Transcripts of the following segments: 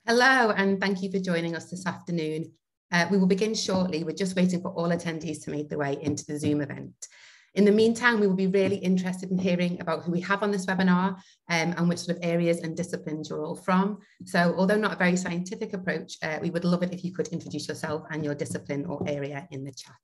Hello, and thank you for joining us this afternoon. We will begin shortly. We're just waiting for all attendees to make their way into the Zoom event. In the meantime, we will be really interested in hearing about who we have on this webinar and which sort of areas and disciplines you're all from. So although not a very scientific approach, we would love it if you could introduce yourself and your discipline or area in the chat.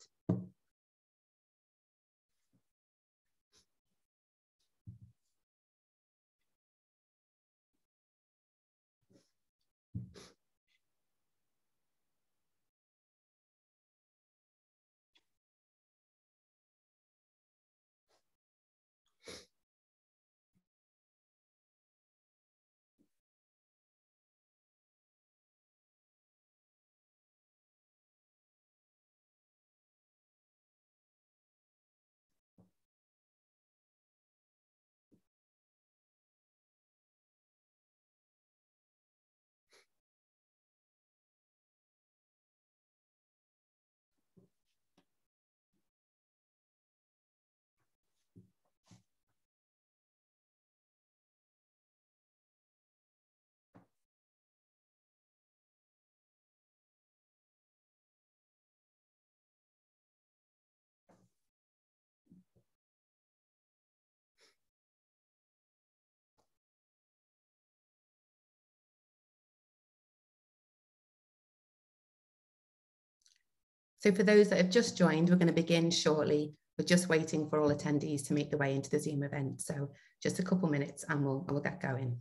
So for those that have just joined, we're going to begin shortly. We're just waiting for all attendees to make their way into the Zoom event. So just a couple minutes and we'll get going.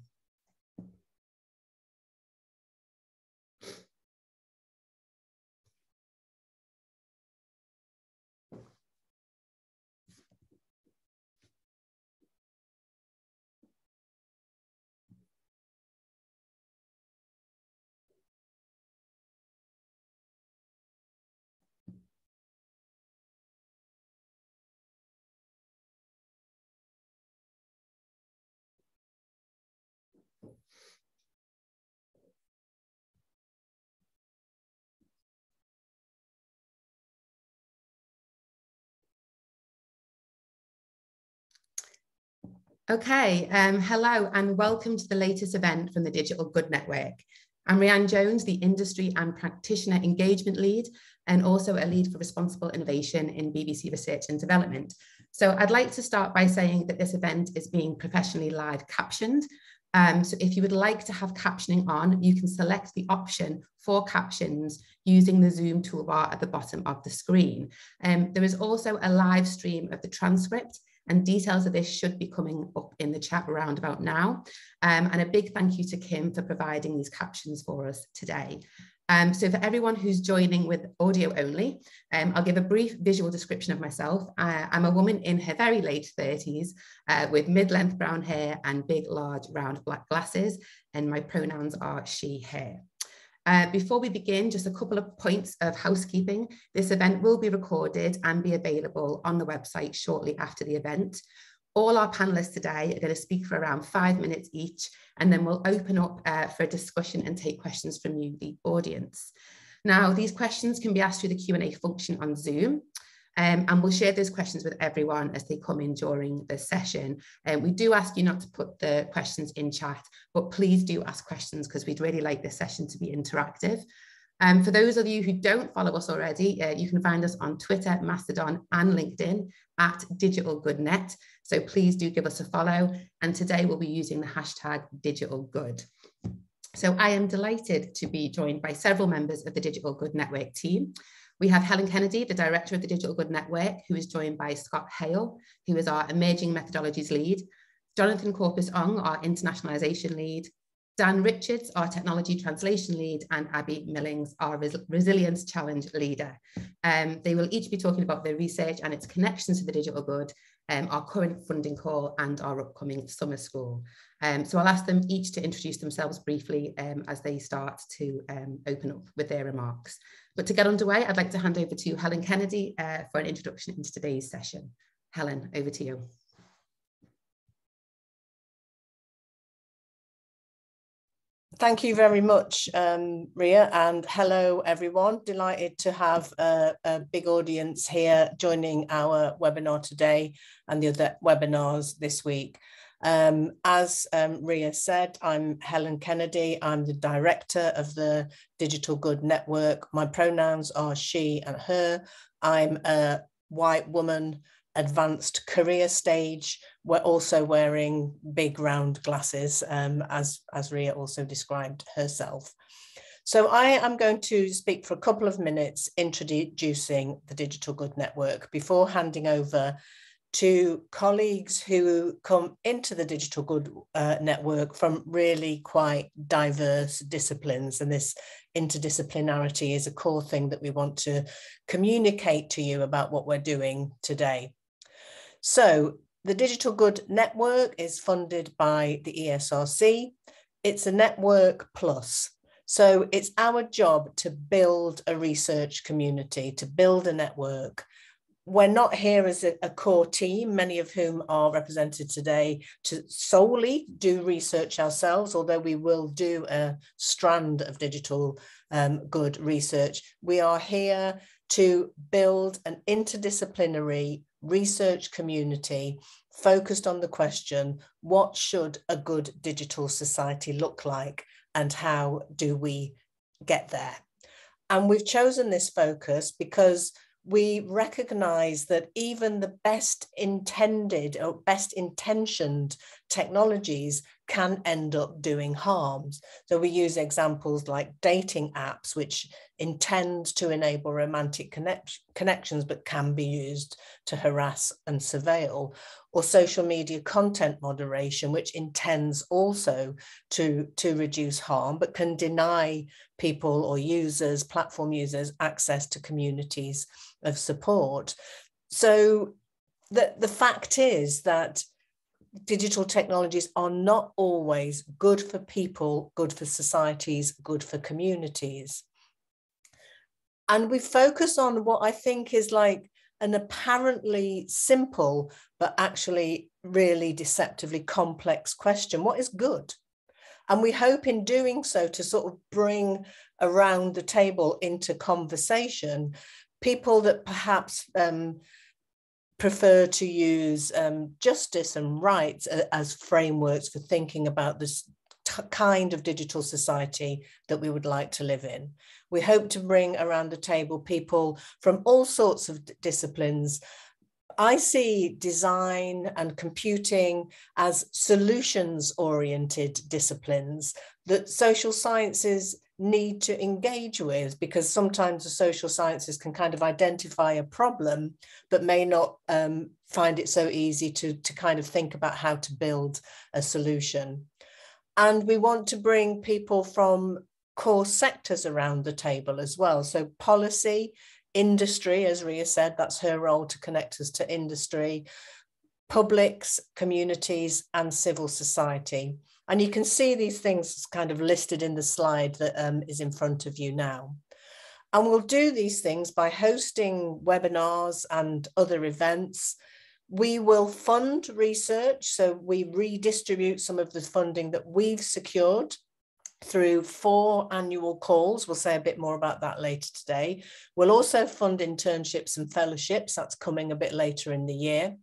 Okay, hello and welcome to the latest event from the Digital Good Network. I'm Rhianne Jones, the Industry and Practitioner Engagement Lead, and also a lead for responsible innovation in BBC Research and Development. So I'd like to start by saying that this event is being professionally live captioned. So if you would like to have captioning on, you can select the option for captions using the Zoom toolbar at the bottom of the screen. There is also a live stream of the transcript, and details of this should be coming up in the chat around about now. And a big thank you to Kim for providing these captions for us today. So for everyone who's joining with audio only, I'll give a brief visual description of myself. I'm a woman in her very late 30s with mid-length brown hair and big, large, round black glasses, and my pronouns are she, her. Before we begin, just a couple of points of housekeeping. This event will be recorded and be available on the website shortly after the event. All our panelists today are going to speak for around 5 minutes each, and then we'll open up for a discussion and take questions from you, the audience. Now, these questions can be asked through the Q&A function on Zoom. And we'll share those questions with everyone as they come in during the session. We do ask you not to put the questions in chat, but please do ask questions because we'd really like this session to be interactive. For those of you who don't follow us already, you can find us on Twitter, Mastodon and LinkedIn at Digital Good Net. So please do give us a follow. And today we'll be using the hashtag Digital Good. So I am delighted to be joined by several members of the Digital Good Network team. We have Helen Kennedy, the director of the Digital Good Network, who is joined by Scott Hale, who is our emerging methodologies lead, Jonathan Corpus-Ong, our internationalization lead, Dan Richards, our technology translation lead, and Abby Millings, our resilience challenge leader. They will each be talking about their research and its connections to the digital good, our current funding call, and our upcoming summer school. So I'll ask them each to introduce themselves briefly as they start to open up with their remarks. But to get underway, I'd like to hand over to Helen Kennedy for an introduction into today's session. Helen, over to you. Thank you very much, Ria, and hello everyone. Delighted to have a big audience here joining our webinar today and the other webinars this week. As Ria said, I'm Helen Kennedy. I'm the director of the Digital Good Network. My pronouns are she and her. I'm a white woman, advanced career stage. We're also wearing big round glasses, as Ria also described herself. So I am going to speak for a couple of minutes introducing the Digital Good Network before handing over to colleagues who come into the Digital Good Network from really quite diverse disciplines. And this interdisciplinarity is a core thing that we want to communicate to you about what we're doing today. So the Digital Good Network is funded by the ESRC. It's a network plus. So it's our job to build a research community, to build a network. We're not here as a core team, many of whom are represented today, to solely do research ourselves, although we will do a strand of digital good research. We are here to build an interdisciplinary research community focused on the question, what should a good digital society look like and how do we get there? And we've chosen this focus because we recognize that even the best intended or best intentioned technologies can end up doing harms. So we use examples like dating apps, which intend to enable romantic connections, but can be used to harass and surveil, or social media content moderation, which intends also to reduce harm, but can deny people or users, platform users, access to communities of support. So the fact is that digital technologies are not always good for people, good for societies, good for communities. And we focus on what I think is like an apparently simple, but actually really deceptively complex question. What is good? And we hope in doing so to sort of bring around the table into conversation people that perhaps prefer to use justice and rights as frameworks for thinking about this kind of digital society that we would like to live in. We hope to bring around the table people from all sorts of disciplines. I see design and computing as solutions-oriented disciplines that social sciences need to engage with, because sometimes the social sciences can kind of identify a problem, but may not find it so easy to kind of think about how to build a solution. And we want to bring people from core sectors around the table as well. So policy, industry, as Ria said, that's her role to connect us to industry, publics, communities, and civil society. And you can see these things kind of listed in the slide that is in front of you now. And we'll do these things by hosting webinars and other events. We will fund research, so we redistribute some of the funding that we've secured through 4 annual calls. We'll say a bit more about that later today. We'll also fund internships and fellowships. That's coming a bit later in the year.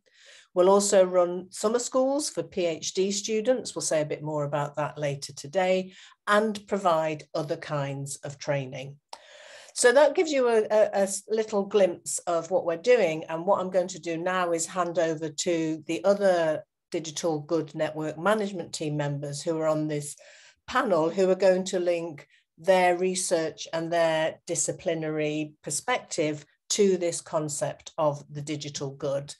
We'll also run summer schools for PhD students. We'll say a bit more about that later today, and provide other kinds of training. So that gives you a little glimpse of what we're doing. And what I'm going to do now is hand over to the other Digital Good Network management team members who are on this panel, who are going to link their research and their disciplinary perspective to this concept of the digital good.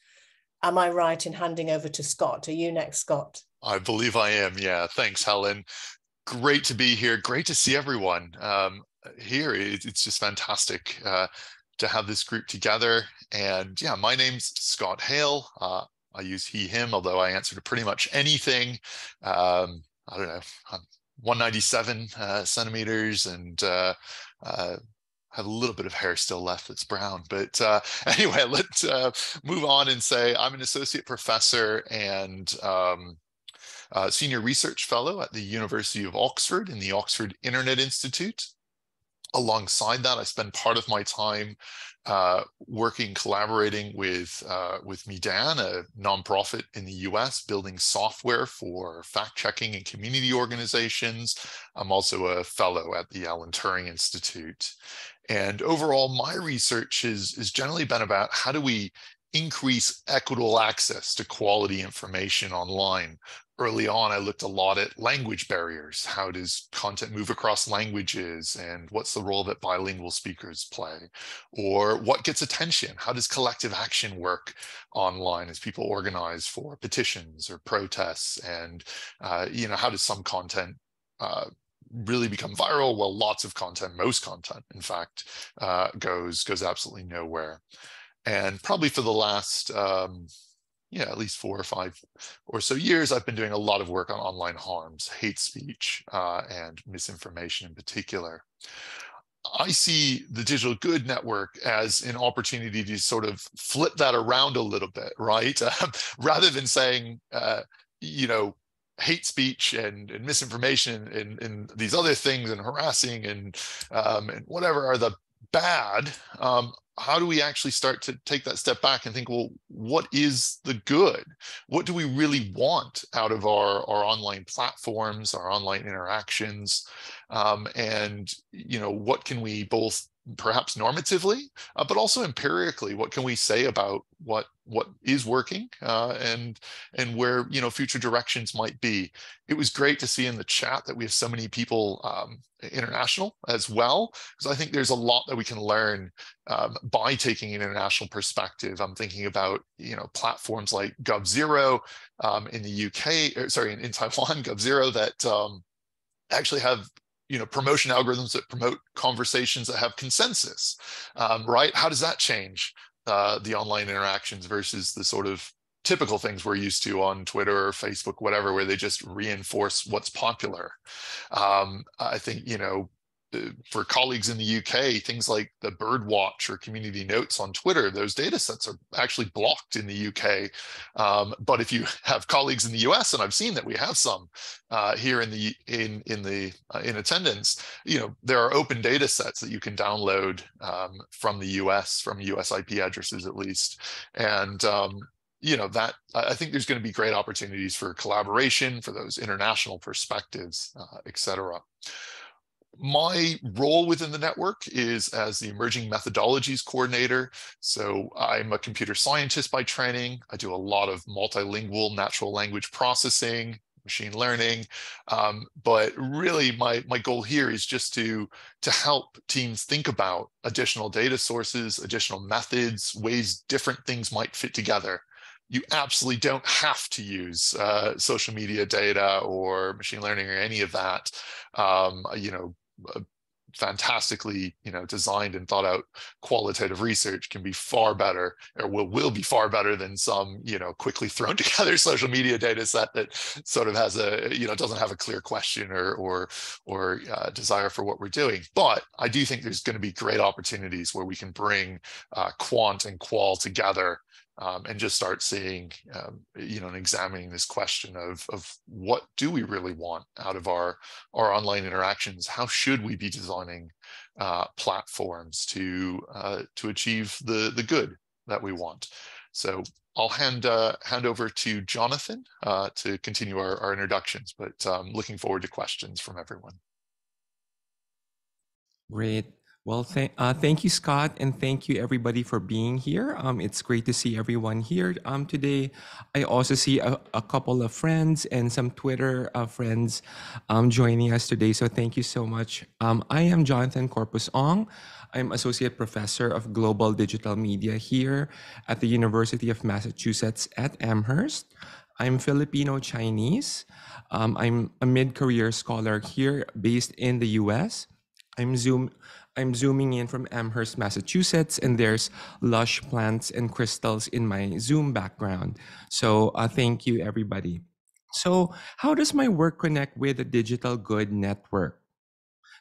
Am I right in handing over to Scott? Are you next, Scott? I believe I am, yeah. Thanks, Helen. Great to be here. Great to see everyone here. It's just fantastic to have this group together. And yeah, my name's Scott Hale. I use he, him, although I answer to pretty much anything. I don't know, I'm 197 centimeters and have a little bit of hair still left that's brown. But anyway, let's move on and say I'm an associate professor and senior research fellow at the University of Oxford in the Oxford Internet Institute. Alongside that, I spend part of my time collaborating with Medan, a nonprofit in the US, building software for fact-checking and community organizations. I'm also a fellow at the Alan Turing Institute. And overall, my research has generally been about how do we increase equitable access to quality information online. Early on, I looked a lot at language barriers. How does content move across languages, and what's the role that bilingual speakers play? Or what gets attention? How does collective action work online as people organize for petitions or protests? And how does some content really become viral, while lots of content, most content, in fact, goes absolutely nowhere? And probably for the last at least 4 or 5 or so years, I've been doing a lot of work on online harms, hate speech, and misinformation in particular. I see the Digital Good Network as an opportunity to sort of flip that around a little bit, right? Rather than saying, hate speech and misinformation and these other things and harassing and whatever are the bad, how do we actually start to take that step back and think, well, what is the good? What do we really want out of our online platforms, our online interactions? And what can we both perhaps normatively, but also empirically, what can we say about what is working and where future directions might be? It was great to see in the chat that we have so many people international as well, because I think there's a lot that we can learn by taking an international perspective. I'm thinking about platforms like GovZero in the UK, sorry, in Taiwan, GovZero, that actually have promotion algorithms that promote conversations that have consensus, right? How does that change the online interactions versus the sort of typical things we're used to on Twitter or Facebook, whatever, where they just reinforce what's popular? I think, for colleagues in the UK, things like the Birdwatch or Community Notes on Twitter, those data sets are actually blocked in the UK. But if you have colleagues in the US, and I've seen that we have some here in attendance, there are open data sets that you can download from the US, from US IP addresses at least. And that I think there's going to be great opportunities for collaboration, for those international perspectives, et cetera. My role within the network is as the Emerging Methodologies Coordinator. So I'm a computer scientist by training. I do a lot of multilingual natural language processing, machine learning. But really my goal here is just to help teams think about additional data sources, additional methods, ways different things might fit together. You absolutely don't have to use social media data or machine learning or any of that. Fantastically designed and thought out qualitative research can be far better, or will be far better than some quickly thrown together social media data set that sort of has a doesn't have a clear question or desire for what we're doing. But I do think there's going to be great opportunities where we can bring quant and qual together and just start seeing, and examining this question of what do we really want out of our online interactions? How should we be designing platforms to achieve the good that we want? So I'll hand over to Jonathan to continue our introductions, but looking forward to questions from everyone. Great. Well, thank you, Scott, and thank you everybody for being here. It's great to see everyone here today. I also see a couple of friends and some Twitter friends joining us today, so thank you so much. I am Jonathan Corpus Ong. I'm Associate Professor of Global Digital Media here at the University of Massachusetts at Amherst. I'm Filipino-Chinese. I'm a mid-career scholar here based in the US. I'm zooming in from Amherst, Massachusetts, and there's lush plants and crystals in my Zoom background. So thank you, everybody. So how does my work connect with the Digital Good Network?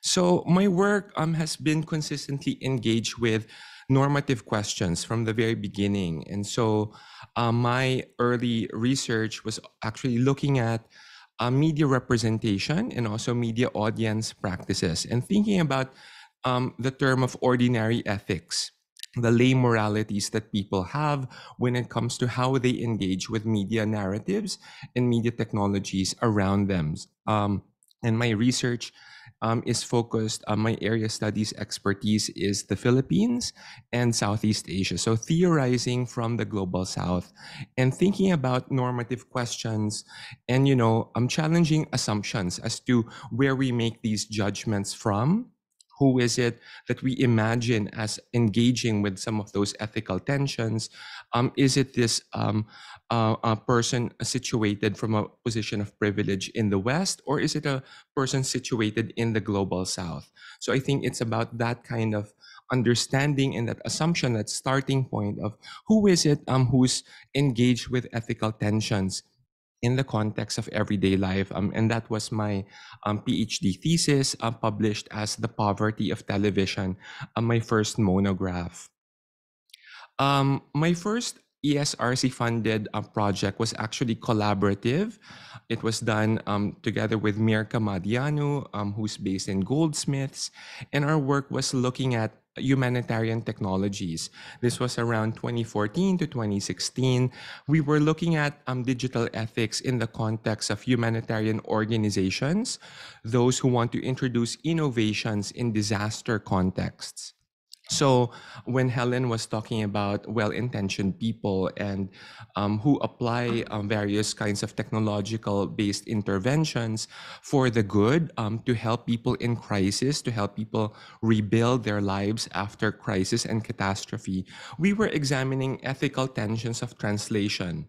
So my work has been consistently engaged with normative questions from the very beginning. And so my early research was actually looking at media representation and also media audience practices and thinking about the term of ordinary ethics, the lay moralities that people have when it comes to how they engage with media narratives and media technologies around them. And my research is focused on my area studies expertise is the Philippines and Southeast Asia. So theorizing from the global South and thinking about normative questions and, challenging assumptions as to where we make these judgments from. Who is it that we imagine as engaging with some of those ethical tensions? Is it this a person situated from a position of privilege in the West, or is it a person situated in the global South? So I think it's about that kind of understanding and that assumption, that starting point of who is it who's engaged with ethical tensions in the context of everyday life. And that was my PhD thesis, published as The Poverty of Television, my first monograph. My first ESRC funded project was actually collaborative. It was done together with Mirka Madianu, who's based in Goldsmiths, and our work was looking at humanitarian technologies. This was around 2014 to 2016. We were looking at digital ethics in the context of humanitarian organizations, those who want to introduce innovations in disaster contexts. So when Helen was talking about well-intentioned people and who apply various kinds of technological-based interventions for the good, to help people in crisis, to help people rebuild their lives after crisis and catastrophe, we were examining ethical tensions of translation.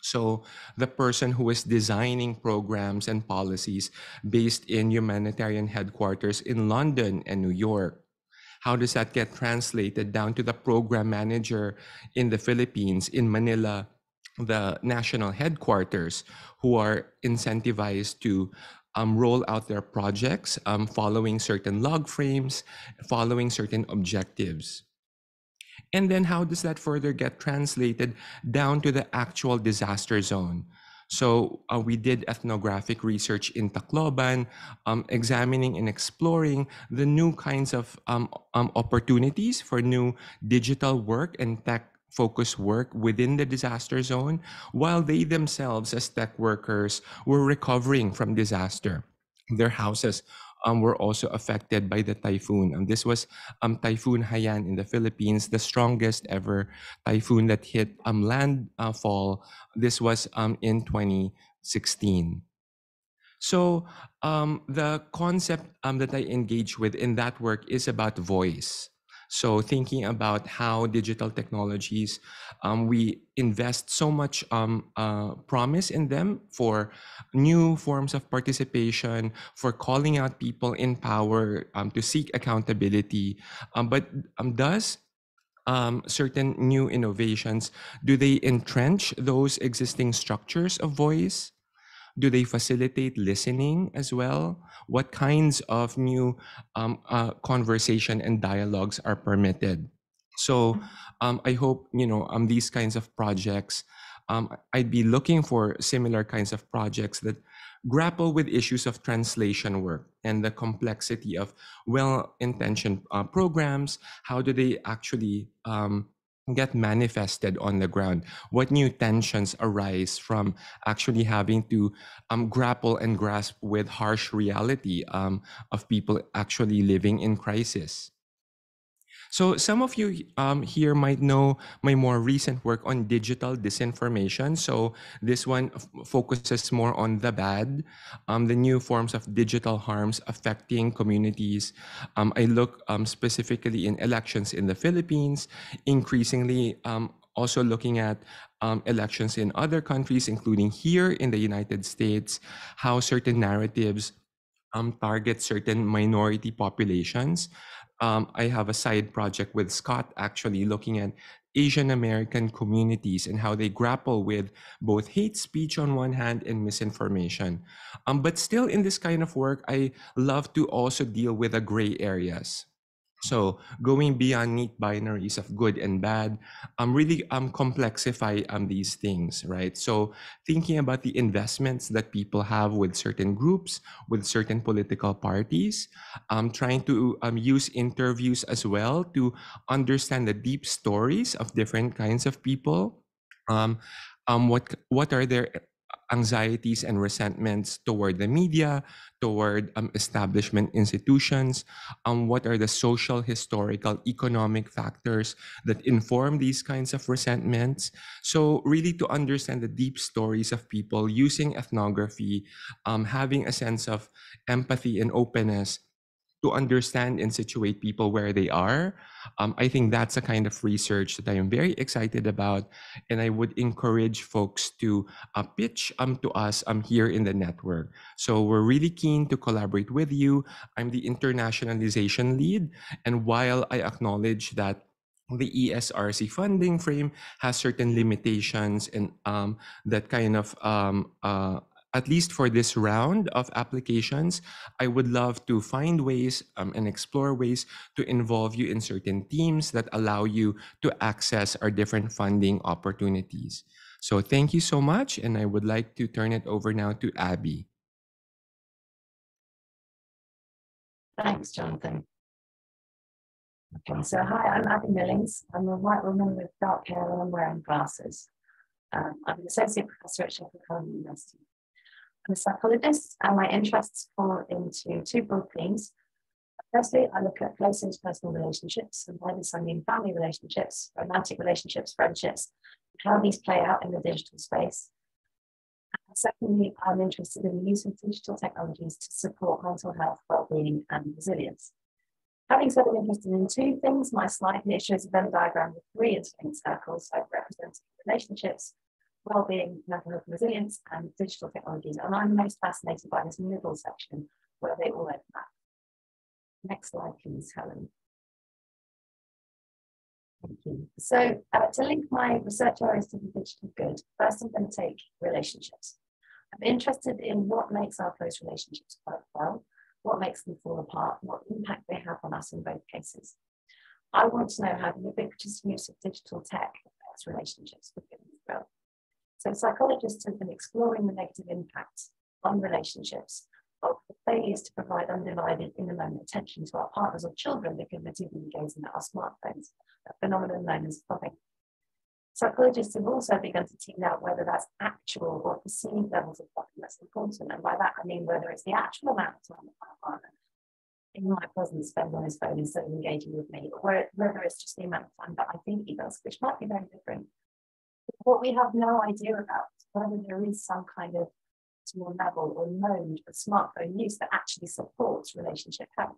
So the person who is designing programs and policies based in humanitarian headquarters in London and New York, how does that get translated down to the program manager in the Philippines, in Manila, the national headquarters, who are incentivized to roll out their projects following certain log frames, following certain objectives? And then how does that further get translated down to the actual disaster zone? So we did ethnographic research in Tacloban, examining and exploring the new kinds of opportunities for new digital work and tech focused work within the disaster zone, while they themselves as tech workers were recovering from disaster. Their houses were also affected by the typhoon. This was Typhoon Haiyan in the Philippines, the strongest ever typhoon that hit landfall. This was in 2016. So the concept that I engage with in that work is about voice. So thinking about how digital technologies, we invest so much promise in them for new forms of participation, for calling out people in power to seek accountability. But does certain new innovations, do they entrench those existing structures of voice? Do they facilitate listening as well? What kinds of new conversation and dialogues are permitted? So I hope, these kinds of projects, I'd be looking for similar kinds of projects that grapple with issues of translation work and the complexity of well-intentioned programs. How do they actually get manifested on the ground? What new tensions arise from actually having to grapple and grasp with harsh reality of people actually living in crisis? So some of you here might know my more recent work on digital disinformation. So this one focuses more on the bad, the new forms of digital harms affecting communities. I look specifically in elections in the Philippines, increasingly also looking at elections in other countries, including here in the United States, how certain narratives target certain minority populations. I have a side project with Scott actually looking at Asian American communities and how they grapple with both hate speech on one hand and misinformation. But still in this kind of work, I love to also deal with the gray areas. So going beyond neat binaries of good and bad, really complexify these things, right? So thinking about the investments that people have with certain groups, with certain political parties, trying to use interviews as well to understand the deep stories of different kinds of people. What are their anxieties and resentments toward the media, toward establishment institutions? What are the social, historical, economic factors that inform these kinds of resentments? So really to understand the deep stories of people using ethnography, having a sense of empathy and openness to understand and situate people where they are. I think that's a kind of research that I am very excited about, and I would encourage folks to pitch to us here in the network. So we're really keen to collaborate with you. I'm the internationalization lead, and while I acknowledge that the ESRC funding frame has certain limitations and that kind of at least for this round of applications, I would love to find ways and explore ways to involve you in certain teams that allow you to access our different funding opportunities. So thank you so much. And I would like to turn it over now to Abby. Thanks, Jonathan. Okay, so hi, I'm Abby Millings. I'm a white woman with dark hair and I'm wearing glasses. I'm an associate professor at Sheffield University. I'm a psychologist and my interests fall into two broad themes. Firstly, I look at close interpersonal relationships, and by this I mean family relationships, romantic relationships, friendships, and how these play out in the digital space. And secondly, I'm interested in the use of digital technologies to support mental health, well-being, and resilience. Having said I'm interested in two things, my slide here shows a Venn diagram with three interlinked circles, so representing relationships, well-being, mental health, resilience, and digital technologies. And I'm most fascinated by this middle section where they all overlap. Next slide, please, Helen. Thank you. So to link my research areas to the digital good, first I'm going to take relationships. I'm interested in what makes our close relationships work well, what makes them fall apart, what impact they have on us in both cases. I want to know how the ubiquitous use of digital tech affects relationships with good as well. So psychologists have been exploring the negative impacts on relationships of the failures to provide undivided in-the-moment attention to our partners or children because they're too busy gazing at our smartphones, a phenomenon known as fobbing. Psychologists have also begun to tease out whether that's actual or perceived levels of fobbing that's important, and by that I mean whether it's the actual amount of time that our partner in my presence spends on his phone instead of engaging with me, or whether it's just the amount of time that I think he does, which might be very different. What we have no idea about is whether there is some kind of optimal level or mode of smartphone use that actually supports relationship health.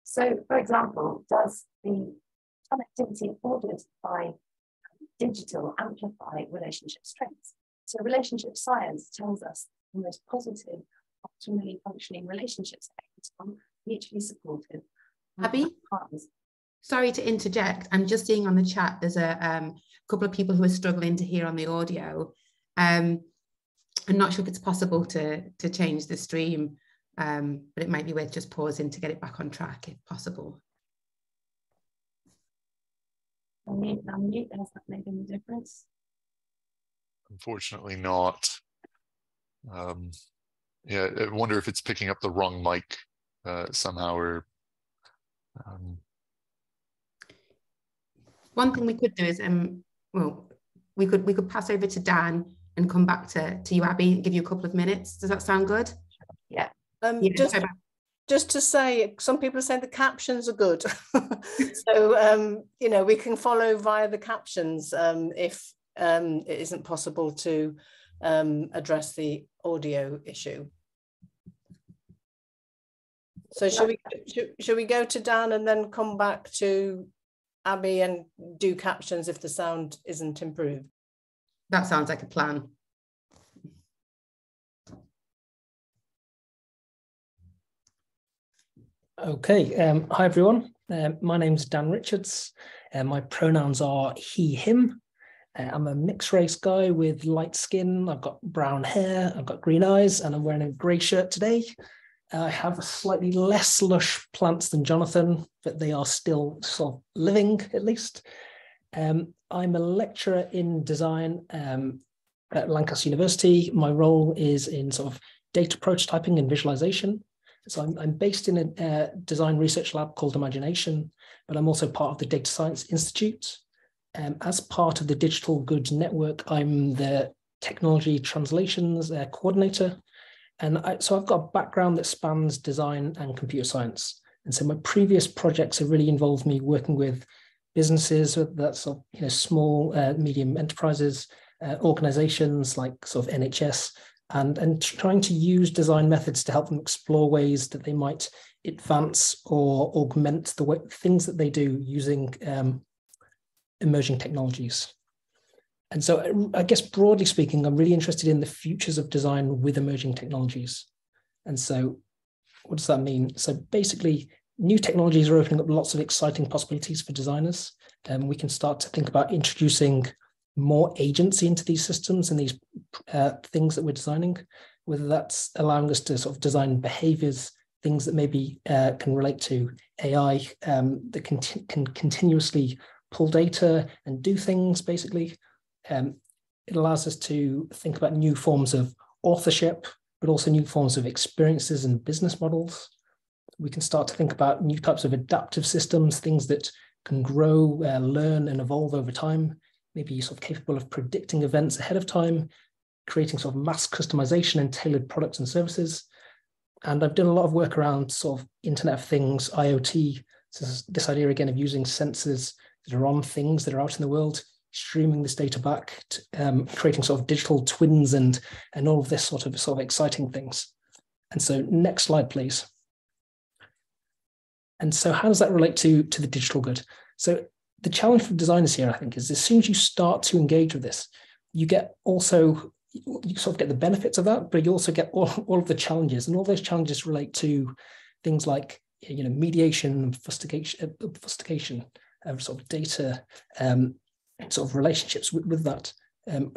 So, for example, does the connectivity afforded by digital amplify relationship strengths? So relationship science tells us the most positive, optimally functioning relationships are mutually supportive. Abby? Partners. Sorry to interject. I'm just seeing on the chat, there's a couple of people who are struggling to hear on the audio. I'm not sure if it's possible to change the stream, but it might be worth just pausing to get it back on track if possible. Unmute, has that made any difference? Unfortunately not. Yeah, I wonder if it's picking up the wrong mic somehow, or One thing we could do is, well, we could pass over to Dan and come back to you, Abby, and give you a couple of minutes. Does that sound good? Yeah. Just to say, some people are saying the captions are good. So, you know, we can follow via the captions if it isn't possible to address the audio issue. So should we go to Dan and then come back to Abby and do captions if the sound isn't improved? That sounds like a plan. Okay, hi everyone. My name's Dan Richards. My pronouns are he, him. I'm a mixed race guy with light skin. I've got brown hair, I've got green eyes, and I'm wearing a grey shirt today. I have slightly less lush plants than Jonathan, but they are still sort of living at least. I'm a lecturer in design at Lancaster University. My role is in sort of data prototyping and visualization. So I'm based in a design research lab called Imagination, but I'm also part of the Data Science Institute. As part of the Digital Good Network, I'm the technology translations coordinator. And so I've got a background that spans design and computer science. And so my previous projects have really involved me working with businesses, that's sort of, small, medium enterprises, organizations like sort of NHS, and trying to use design methods to help them explore ways that they might advance or augment the things that they do using emerging technologies. And so I guess broadly speaking, I'm really interested in the futures of design with emerging technologies. And so what does that mean? So basically, new technologies are opening up lots of exciting possibilities for designers. And we can start to think about introducing more agency into these systems and these things that we're designing, whether that's allowing us to sort of design behaviors, things that maybe can relate to AI that can continuously pull data and do things, basically. It allows us to think about new forms of authorship, but also new forms of experiences and business models. We can start to think about new types of adaptive systems, things that can grow, learn, and evolve over time, maybe sort of capable of predicting events ahead of time, creating sort of mass customization and tailored products and services. And I've done a lot of work around sort of Internet of Things, IoT, so this idea again of using sensors that are on things that are out in the world, streaming this data back, to, creating sort of digital twins and all of this sort of exciting things. And so next slide, please. And so how does that relate to the digital good? So the challenge for designers here, I think, is as soon as you start to engage with this, you sort of get the benefits of that, but you also get all of the challenges, and all those challenges relate to things like mediation, fustigation of sort of data, sort of relationships with that.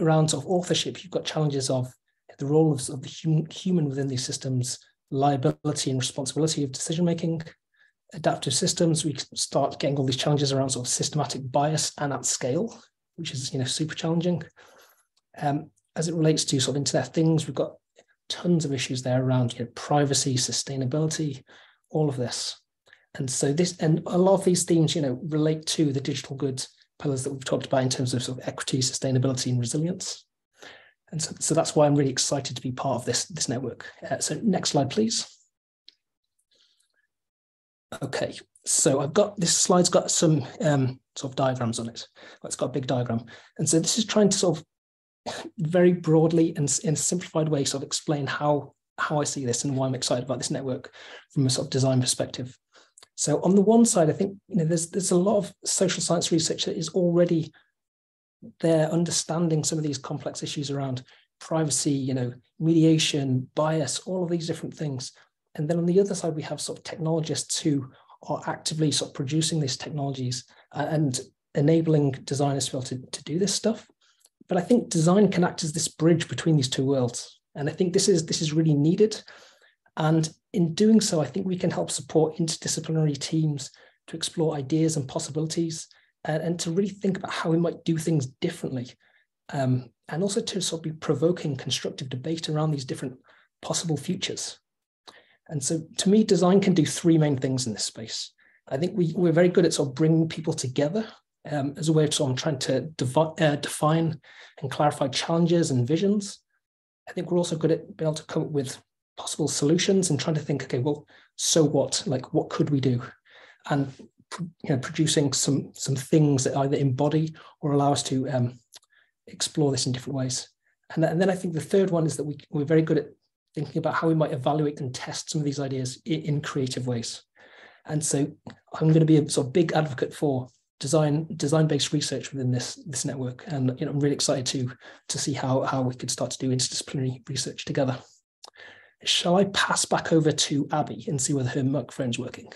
Around sort of authorship, you've got challenges of the role of the human within these systems, liability and responsibility of decision making. Adaptive systems, we start getting all these challenges around sort of systematic bias and at scale, which is super challenging. As it relates to sort of Internet of Things, we've got tons of issues there around privacy, sustainability, all of this. And so a lot of these themes, relate to the digital goods pillars that we've talked about in terms of sort of equity, sustainability, and resilience. And so that's why I'm really excited to be part of this network. So next slide, please. Okay, so this slide's got some sort of diagrams on it. It's got a big diagram. And so this is trying to sort of very broadly and in a simplified way sort of explain how I see this and why I'm excited about this network from a sort of design perspective. So on the one side, I think there's a lot of social science research that is already there understanding some of these complex issues around privacy, mediation, bias, all of these different things. And then on the other side, we have sort of technologists who are actively sort of producing these technologies and enabling designers to be able to do this stuff. But I think design can act as this bridge between these two worlds. And I think this is really needed. And in doing so, I think we can help support interdisciplinary teams to explore ideas and possibilities and to really think about how we might do things differently. And also to sort of be provoking constructive debate around these different possible futures. And so to me, design can do three main things in this space. I think we're very good at sort of bringing people together as a way of sort of trying to define and clarify challenges and visions. I think we're also good at being able to come up with possible solutions and trying to think, okay, well, so what? Like, what could we do? And producing some things that either embody or allow us to explore this in different ways. And then I think the third one is that we're very good at thinking about how we might evaluate and test some of these ideas in creative ways. And so I'm going to be a sort of big advocate for design-based research within this network. And I'm really excited to see how we could start to do interdisciplinary research together. Shall I pass back over to Abby and see whether her microphone's working?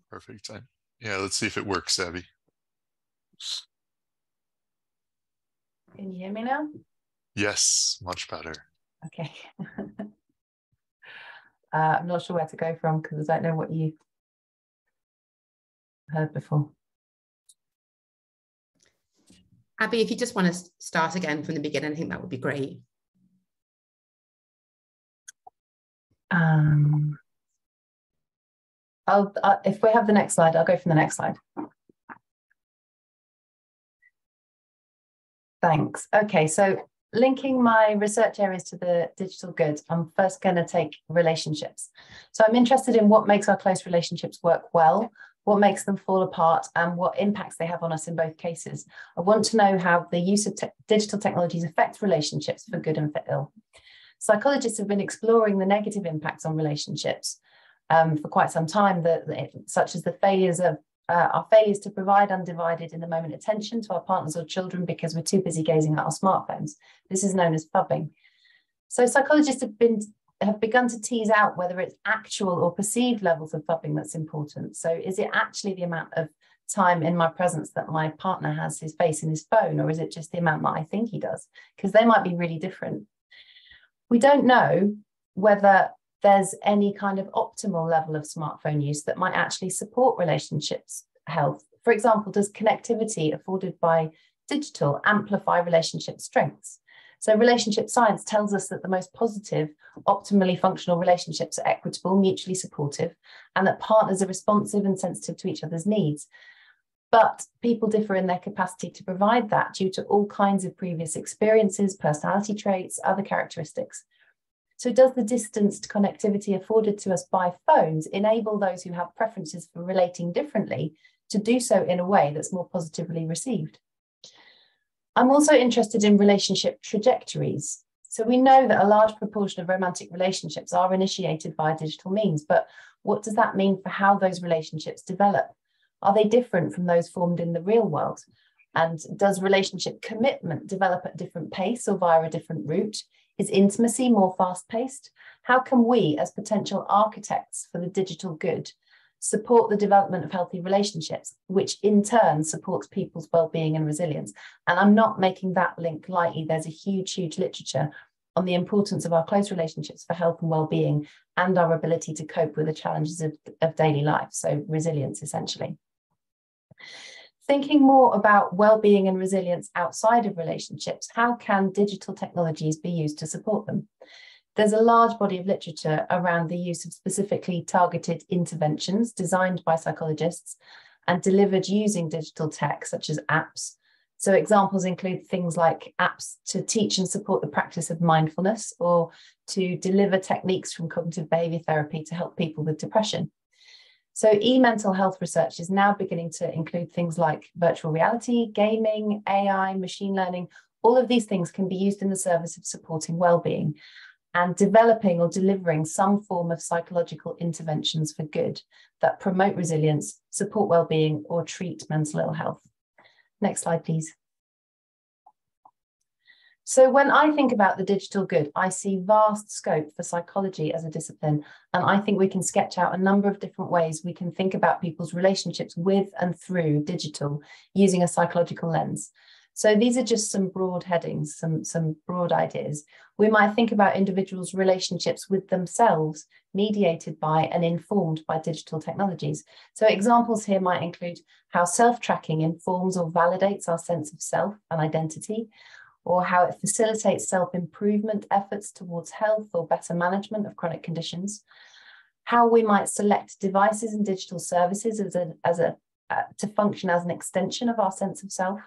Perfect. Yeah, let's see if it works, Abby. Can you hear me now? Yes, much better. Okay. I'm not sure where to go from because I don't know what you heard before. Abby, if you just want to start again from the beginning, I think that would be great. If we have the next slide, I'll go from the next slide. Thanks. Okay, so linking my research areas to the digital good, I'm first going to take relationships. So I'm interested in what makes our close relationships work well, what makes them fall apart, and what impacts they have on us in both cases. I want to know how the use of digital technologies affects relationships for good and for ill. Psychologists have been exploring the negative impacts on relationships for quite some time, such as the failures of our failures to provide undivided in the moment attention to our partners or children because we're too busy gazing at our smartphones. This is known as phubbing. So psychologists have begun to tease out whether it's actual or perceived levels of phubbing that's important. So is it actually the amount of time in my presence that my partner has his face in his phone, or is it just the amount that I think he does? Because they might be really different. We don't know whether there's any kind of optimal level of smartphone use that might actually support relationships health. For example, does connectivity afforded by digital amplify relationship strengths? So relationship science tells us that the most positive, optimally functional relationships are equitable, mutually supportive, and that partners are responsive and sensitive to each other's needs. But people differ in their capacity to provide that due to all kinds of previous experiences, personality traits, other characteristics. So does the distanced connectivity afforded to us by phones enable those who have preferences for relating differently to do so in a way that's more positively received? I'm also interested in relationship trajectories. So we know that a large proportion of romantic relationships are initiated via digital means, but what does that mean for how those relationships develop? Are they different from those formed in the real world? And does relationship commitment develop at a different pace or via a different route? Is intimacy more fast-paced? How can we, as potential architects for the digital good, support the development of healthy relationships, which in turn supports people's well-being and resilience? And I'm not making that link lightly. There's a huge, huge literature on the importance of our close relationships for health and well-being and our ability to cope with the challenges of daily life. So resilience, essentially. Thinking more about well-being and resilience outside of relationships, how can digital technologies be used to support them? There's a large body of literature around the use of specifically targeted interventions designed by psychologists and delivered using digital tech, such as apps. So examples include things like apps to teach and support the practice of mindfulness, or to deliver techniques from cognitive behavior therapy to help people with depression. So e-mental health research is now beginning to include things like virtual reality, gaming, AI, machine learning. All of these things can be used in the service of supporting well-being and developing or delivering some form of psychological interventions for good that promote resilience, support well-being, or treat mental ill health. Next slide, please. So when I think about the digital good, I see vast scope for psychology as a discipline, and I think we can sketch out a number of different ways we can think about people's relationships with and through digital using a psychological lens. So these are just some broad headings, some broad ideas. We might think about individuals' relationships with themselves, mediated by and informed by digital technologies. So examples here might include how self-tracking informs or validates our sense of self and identity, or how it facilitates self-improvement efforts towards health or better management of chronic conditions, how we might select devices and digital services to function as an extension of our sense of self.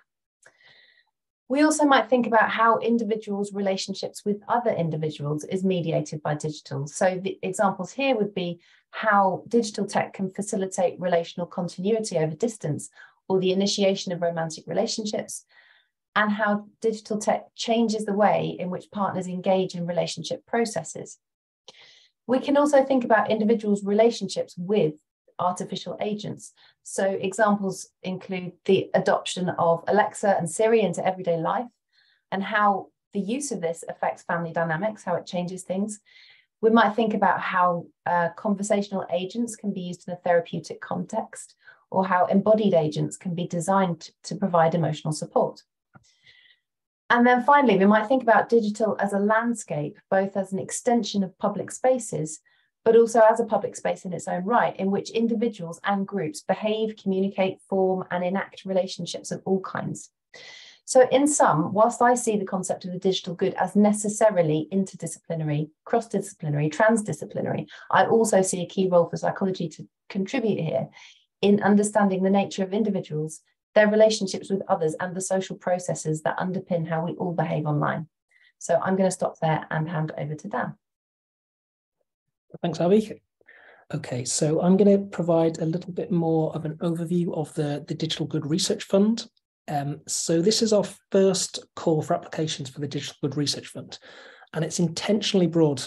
We also might think about how individuals' relationships with other individuals is mediated by digital. So the examples here would be how digital tech can facilitate relational continuity over distance, or the initiation of romantic relationships, and how digital tech changes the way in which partners engage in relationship processes. We can also think about individuals' relationships with artificial agents. So examples include the adoption of Alexa and Siri into everyday life, and how the use of this affects family dynamics, how it changes things. We might think about how conversational agents can be used in a therapeutic context, or how embodied agents can be designed to provide emotional support. And then finally, we might think about digital as a landscape, both as an extension of public spaces, but also as a public space in its own right, in which individuals and groups behave, communicate, form, and enact relationships of all kinds. So in sum, whilst I see the concept of the digital good as necessarily interdisciplinary, cross-disciplinary, transdisciplinary, I also see a key role for psychology to contribute here in understanding the nature of individuals, their relationships with others, and the social processes that underpin how we all behave online. So I'm going to stop there and hand over to Dan. Thanks, Abby. Okay, so I'm going to provide a little bit more of an overview of the Digital Good Research Fund. So this is our first call for applications for the Digital Good Research Fund, and it's intentionally broad,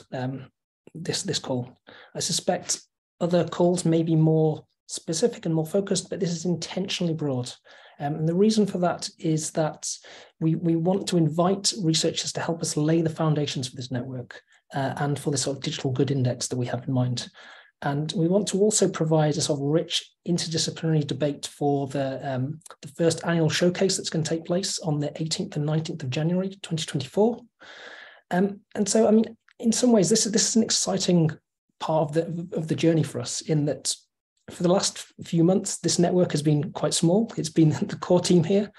this call. I suspect other calls may be more specific and more focused, but this is intentionally broad. And the reason for that is that we want to invite researchers to help us lay the foundations for this network and for the sort of digital good index that we have in mind. And we want to also provide a sort of rich interdisciplinary debate for the first annual showcase that's going to take place on the 18th and 19th of January, 2024. And so, I mean, in some ways, this is an exciting part of the journey for us, in that for the last few months, this network has been quite small. It's been the core team here,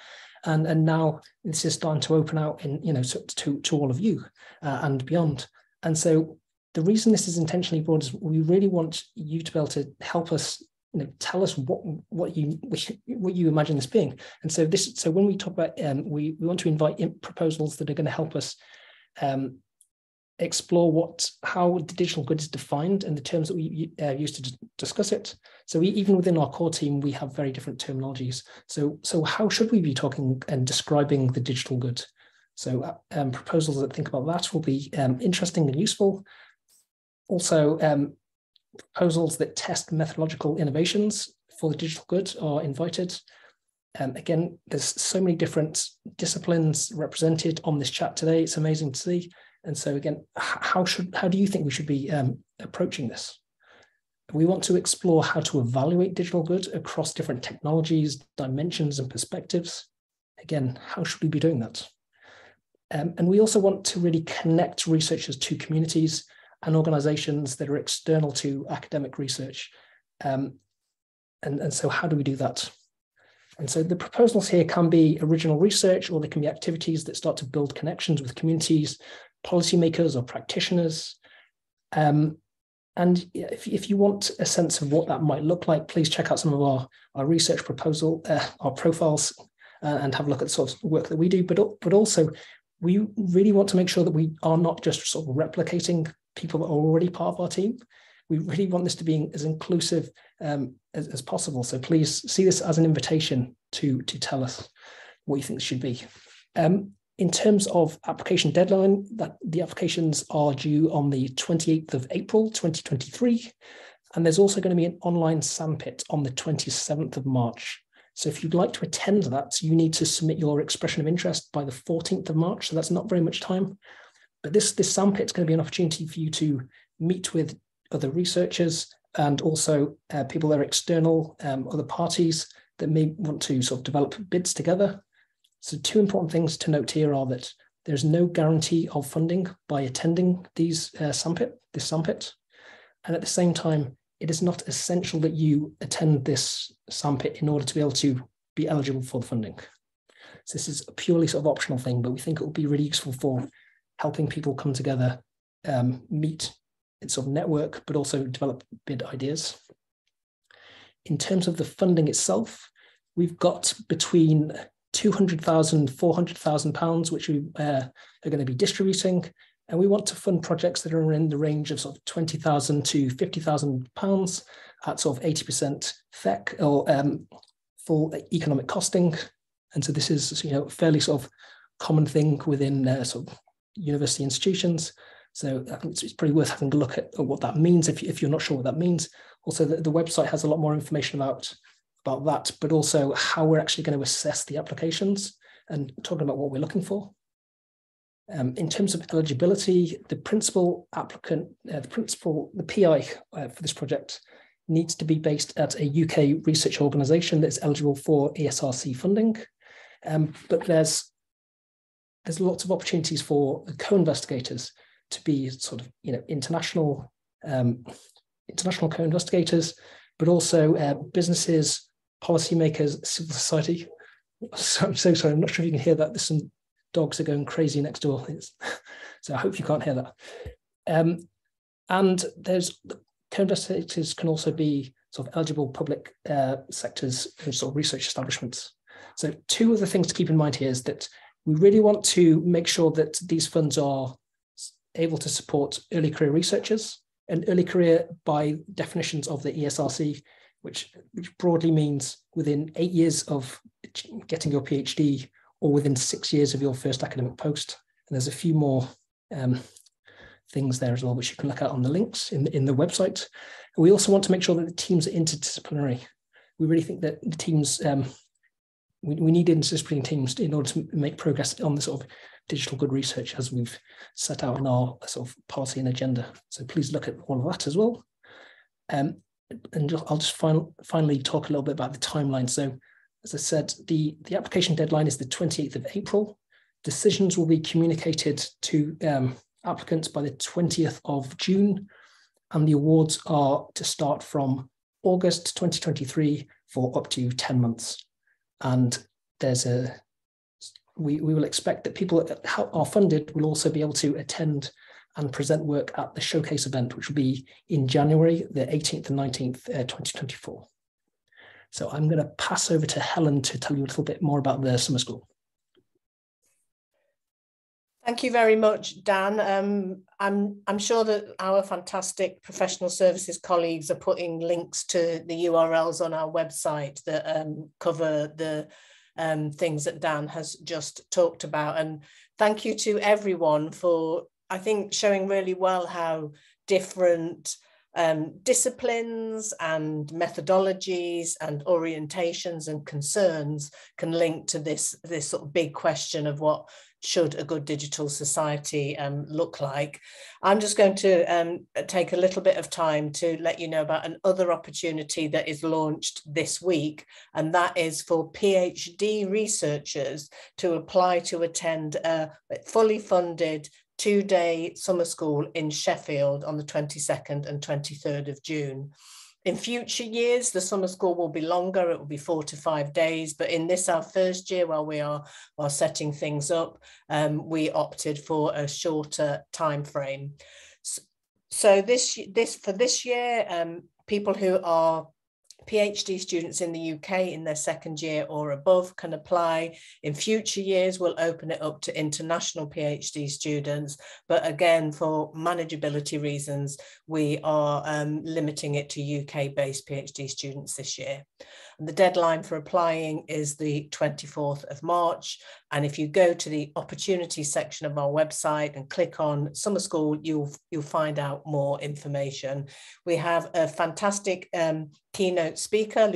and now this is starting to open out in, to all of you and beyond. And so the reason this is intentionally broad is we really want you to be able to help us, tell us what you imagine this being. And so when we talk about, we want to invite proposals that are going to help us explore how the digital good is defined and the terms that we use to discuss it. So even within our core team, we have very different terminologies. So how should we be talking and describing the digital good? So proposals that think about that will be interesting and useful. Also, proposals that test methodological innovations for the digital good are invited. Again, there's so many different disciplines represented on this chat today. It's amazing to see. And so again, how do you think we should be approaching this? We want to explore how to evaluate digital good across different technologies, dimensions, and perspectives. Again, how should we be doing that? And we also want to really connect researchers to communities and organizations that are external to academic research. And so how do we do that? And so the proposals here can be original research, or they can be activities that start to build connections with communities, policymakers, or practitioners. And if you want a sense of what that might look like, please check out some of our research our profiles, and have a look at the sort of work that we do. But also, we really want to make sure that we are not just sort of replicating people that are already part of our team. We really want this to be as inclusive as possible. So please see this as an invitation to tell us what you think this should be. In terms of application deadline, that the applications are due on the 28th of April, 2023. And there's also going to be an online sandpit on the 27th of March. So if you'd like to attend that, you need to submit your expression of interest by the 14th of March. So that's not very much time. But this sandpit is going to be an opportunity for you to meet with other researchers and also people that are external, other parties that may want to sort of develop bids together. So two important things to note here are that there's no guarantee of funding by attending this sandpit. And at the same time, it is not essential that you attend this sandpit in order to be able to be eligible for the funding. So this is a purely sort of optional thing, but we think it will be really useful for helping people come together, meet, and sort of network, but also develop bid ideas. In terms of the funding itself, we've got between £200,000 and £400,000, which we are going to be distributing. And we want to fund projects that are in the range of sort of £20,000 to £50,000 at sort of 80% FEC, or full economic costing. And so this is, a fairly sort of common thing within sort of university institutions. So it's probably worth having a look at what that means if you're not sure what that means. Also, the website has a lot more information about that, but also how we're actually going to assess the applications and talking about what we're looking for. In terms of eligibility, the principal applicant, the PI for this project needs to be based at a UK research organisation that's eligible for ESRC funding. But there's lots of opportunities for co-investigators to be sort of, international co-investigators, but also businesses, policymakers, civil society. So I'm so sorry, I'm not sure if you can hear that. There's some dogs are going crazy next door. So I hope you can't hear that. And there's co-investigators can also be sort of eligible public sectors and sort of research establishments. So two of the things to keep in mind here is that we really want to make sure that these funds are able to support early career researchers, and early career by definitions of the ESRC, which broadly means within 8 years of getting your PhD or within 6 years of your first academic post. And there's a few more things there as well, which you can look at on the links in the website. We also want to make sure that the teams are interdisciplinary. We really think that the teams, we need interdisciplinary teams in order to make progress on the sort of digital good research as we've set out in our sort of policy and agenda. So please look at all of that as well. And I'll just finally talk a little bit about the timeline. So as I said, the application deadline is the 28th of April. Decisions will be communicated to applicants by the 20th of June, and the awards are to start from August 2023 for up to 10 months. And we will expect that people that are funded will also be able to attend and present work at the showcase event, which will be in January, the 18th and 19th, 2024. So I'm going to pass over to Helen to tell you a little bit more about the summer school. Thank you very much, Dan. I'm sure that our fantastic professional services colleagues are putting links to the URLs on our website that cover the things that Dan has just talked about. And thank you to everyone for, I think, showing really well how different disciplines and methodologies and orientations and concerns can link to this sort of big question of what should a good digital society look like. I'm just going to take a little bit of time to let you know about another opportunity that is launched this week, and that is for PhD researchers to apply to attend a fully funded 2-day summer school in Sheffield on the 22nd and 23rd of June. In future years, the summer school will be longer. It will be 4 to 5 days. But in this, our first year, while we are setting things up, we opted for a shorter time frame. So for this year, people who are PhD students in the UK in their second year or above can apply. In future years, we'll open it up to international PhD students. But again, for manageability reasons, we are limiting it to UK-based PhD students this year. And the deadline for applying is the 24th of March. And if you go to the opportunities section of our website and click on summer school, you'll find out more information. We have a fantastic keynote speaker,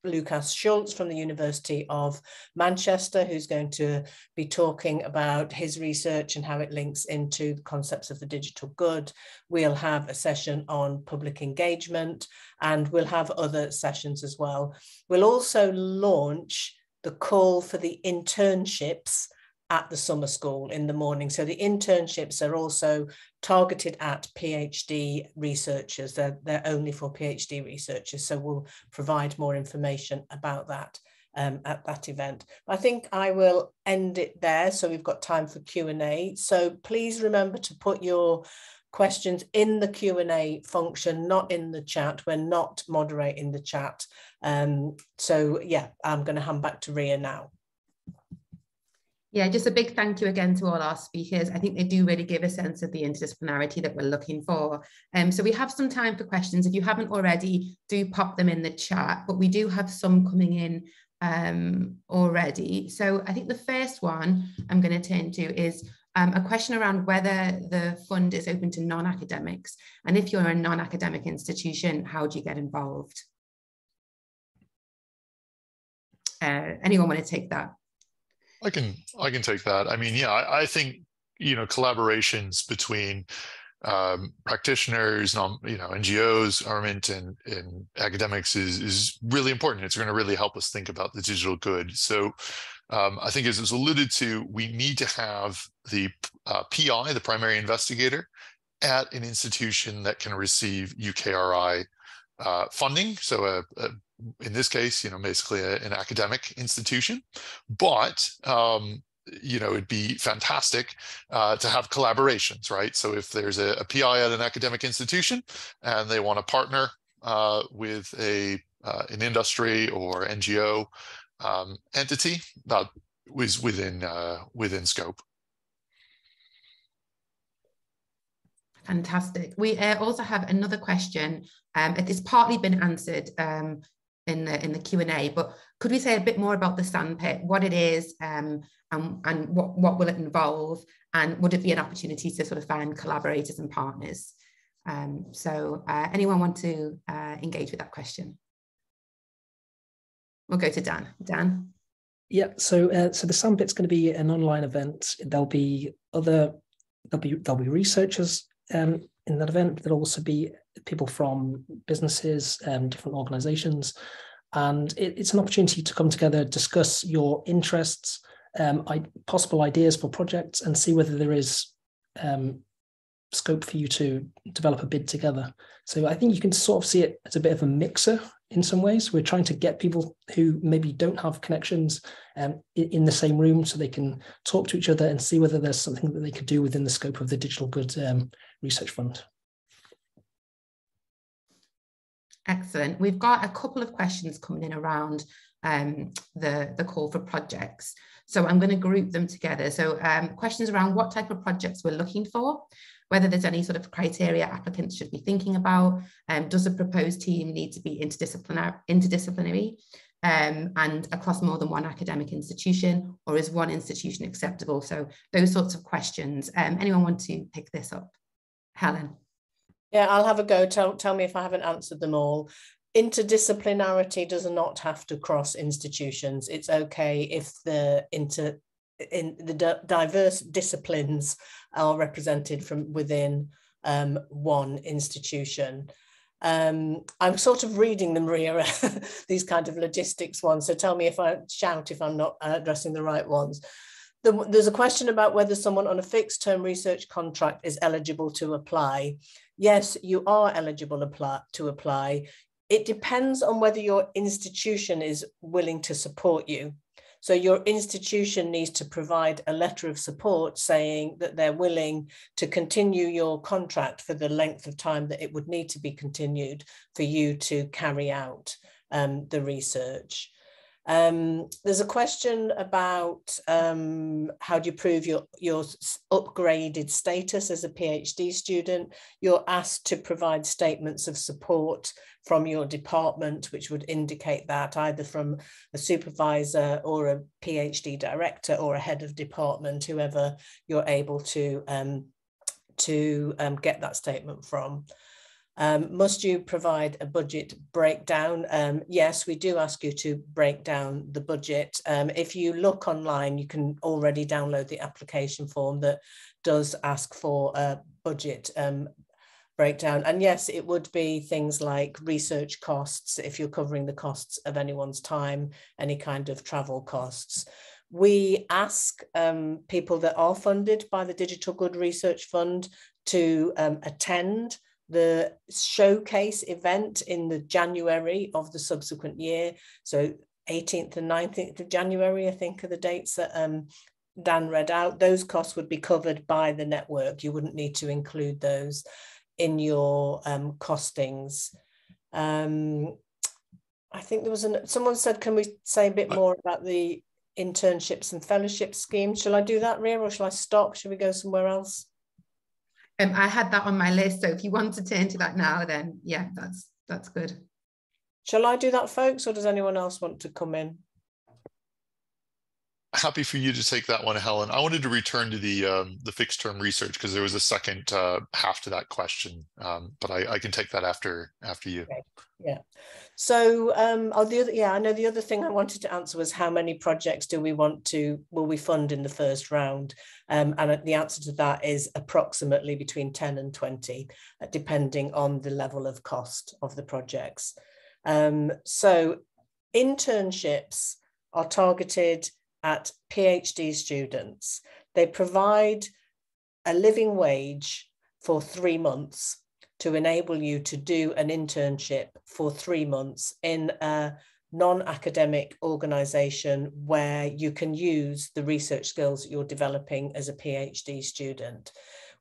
Lukas Schultz from the University of Manchester, who's going to be talking about his research and how it links into the concepts of the digital good. We'll have a session on public engagement, and we'll have other sessions as well. We'll also launch the call for the internships at the summer school in the morning. So the internships are also targeted at PhD researchers. They're only for PhD researchers. So we'll provide more information about that at that event. I think I will end it there. So we've got time for Q&A. So please remember to put your questions in the Q&A function, not in the chat. We're not moderating the chat. So yeah, I'm going to hand back to Ria now. Yeah, just a big thank you again to all our speakers. I think they do really give a sense of the interdisciplinarity that we're looking for. So we have some time for questions. If you haven't already, do pop them in the chat, but we do have some coming in already. So I think the first one I'm going to turn to is a question around whether the fund is open to non-academics. And if you're a non-academic institution, how do you get involved? Anyone want to take that? I can take that. I mean, yeah, I think, you know, collaborations between practitioners, NGOs, government, and academics is really important. It's going to really help us think about the digital good. So I think, as was alluded to, we need to have the PI, the primary investigator, at an institution that can receive UKRI funding. So in this case, basically an academic institution, but it'd be fantastic to have collaborations, right? So if there's a PI at an academic institution and they want to partner with an industry or NGO entity, that was within scope. Fantastic. We also have another question. It's partly been answered in the Q&A, but could we say a bit more about the sandpit, what it is, and what will it involve, and would it be an opportunity to sort of find collaborators and partners? So anyone want to engage with that question? We'll go to Dan. Dan? Yeah, so the sandpit's going to be an online event. There'll be researchers in that event. There'll also be people from businesses, different organizations, and it's an opportunity to come together, discuss your interests, possible ideas for projects, and see whether there is scope for you to develop a bid together. So I think you can sort of see it as a bit of a mixer in some ways. We're trying to get people who maybe don't have connections in the same room so they can talk to each other and see whether there's something that they could do within the scope of the Digital Good Research Fund. Excellent. We've got a couple of questions coming in around the call for projects. So I'm going to group them together. So questions around what type of projects we're looking for, whether there's any sort of criteria applicants should be thinking about, does the proposed team need to be interdisciplinary and across more than one academic institution, or is one institution acceptable? So those sorts of questions. Anyone want to pick this up? Helen? Yeah, I'll have a go. Tell me if I haven't answered them all. Interdisciplinarity does not have to cross institutions. It's okay if the diverse disciplines are represented from within one institution. I'm sort of reading them, Maria, these kind of logistics ones. So tell me if I'm not addressing the right ones. There's a question about whether someone on a fixed term research contract is eligible to apply. Yes, you are eligible to apply. It depends on whether your institution is willing to support you. So your institution needs to provide a letter of support saying that they're willing to continue your contract for the length of time that it would need to be continued for you to carry out the research. There's a question about how do you prove your upgraded status as a PhD student. You're asked to provide statements of support from your department, which would indicate that either from a supervisor or a PhD director or a head of department, whoever you're able to get that statement from. Must you provide a budget breakdown? Yes, we do ask you to break down the budget. If you look online, you can already download the application form that does ask for a budget breakdown. And yes, it would be things like research costs, if you're covering the costs of anyone's time, any kind of travel costs. We ask people that are funded by the Digital Good Research Fund to attend the showcase event in the January of the subsequent year. So 18th and 19th of January, I think, are the dates that Dan read out. Those costs would be covered by the network. You wouldn't need to include those in your costings. I think there was someone said, can we say a bit more about the internships and fellowship scheme? Shall I do that, Ria, or shall I stop? Shall we go somewhere else? I had that on my list, so if you want to turn to that now, then yeah, that's good. Shall I do that, folks, or does anyone else want to come in? happy for you to take that one, Helen. I wanted to return to the fixed term research because there was a second half to that question, but I can take that after you. Okay. Yeah. So I know the other thing I wanted to answer was how many projects will we fund in the first round? And the answer to that is approximately between 10 and 20, depending on the level of cost of the projects. So internships are targeted at PhD students. They provide a living wage for 3 months to enable you to do an internship for 3 months in a non-academic organization where you can use the research skills that you're developing as a PhD student.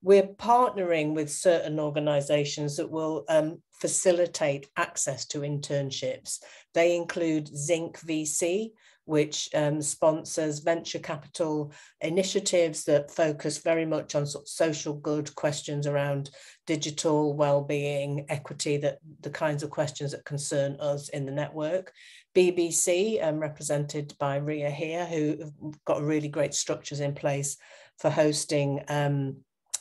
We're partnering with certain organizations that will facilitate access to internships. They include Zinc VC, which sponsors venture capital initiatives that focus very much on sort of social good questions around digital well-being, equity, the kinds of questions that concern us in the network. BBC, represented by Ria here, who have got really great structures in place for hosting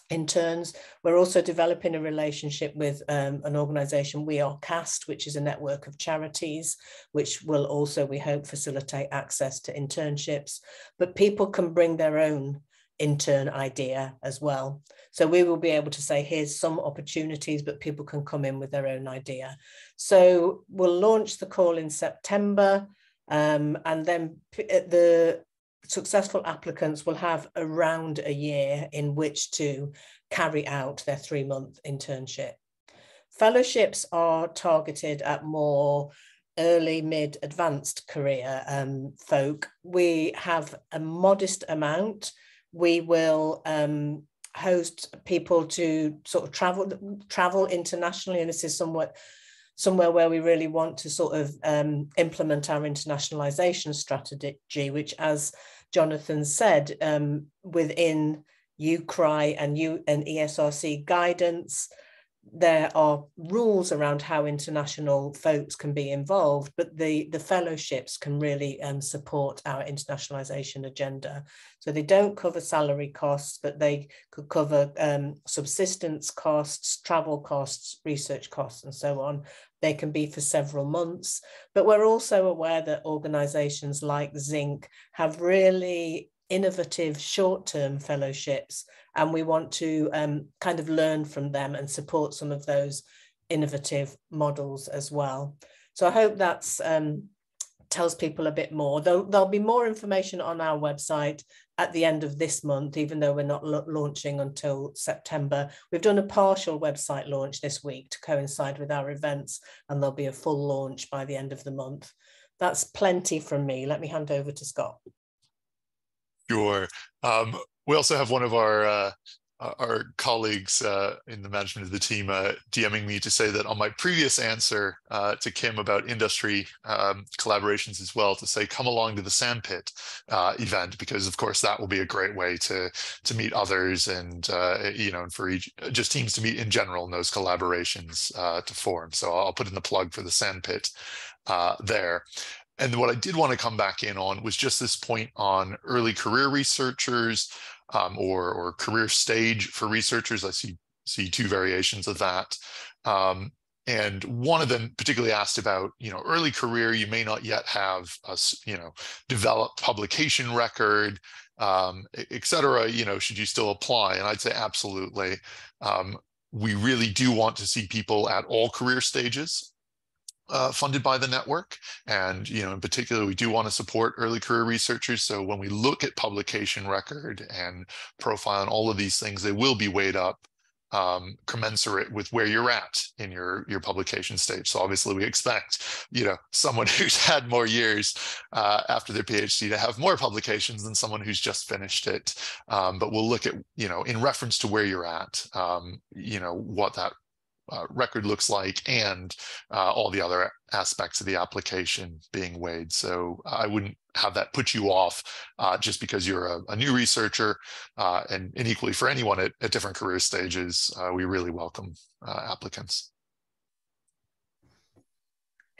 interns. We're also developing a relationship with an organisation, We Are Cast, which is a network of charities, which will also, we hope, facilitate access to internships. But people can bring their own intern idea as well. So we will be able to say, here's some opportunities, but people can come in with their own idea. So we'll launch the call in September, and then the successful applicants will have around a year in which to carry out their 3-month internship. Fellowships are targeted at more early, mid, advanced career folk. We have a modest amount. We will host people to sort of travel internationally, and this is somewhere where we really want to sort of implement our internationalization strategy, which, as Jonathan said, within UCRI and ESRC guidance, there are rules around how international folks can be involved, but the fellowships can really support our internationalization agenda. So they don't cover salary costs, but they could cover subsistence costs, travel costs, research costs, and so on. They can be for several months, but we're also aware that organizations like Zinc have really innovative short-term fellowships, and we want to kind of learn from them and support some of those innovative models as well. So I hope that's tells people a bit more. There'll be more information on our website at the end of this month, even though we're not launching until September. We've done a partial website launch this week to coincide with our events, and there'll be a full launch by the end of the month. That's plenty from me. Let me hand over to Scott. Sure. We also have one of our colleagues in the management of the team DMing me to say that on my previous answer to Kim about industry collaborations as well, to say come along to the Sandpit event, because of course that will be a great way to meet others and and for just teams to meet in general and those collaborations to form. So I'll put in the plug for the Sandpit there. And what I did want to come back in on was just this point on early career researchers or career stage for researchers. I see two variations of that. And one of them particularly asked about, early career, you may not yet have a, developed publication record, et cetera, should you still apply? And I'd say absolutely. We really do want to see people at all career stages funded by the network. And, in particular, we do want to support early career researchers. So when we look at publication record and profile and all of these things, they will be weighed up commensurate with where you're at in your publication stage. So obviously we expect, someone who's had more years after their PhD to have more publications than someone who's just finished it. But we'll look at, in reference to where you're at, what that record looks like, and all the other aspects of the application being weighed. So I wouldn't have that put you off just because you're a new researcher, and equally for anyone at different career stages, we really welcome applicants.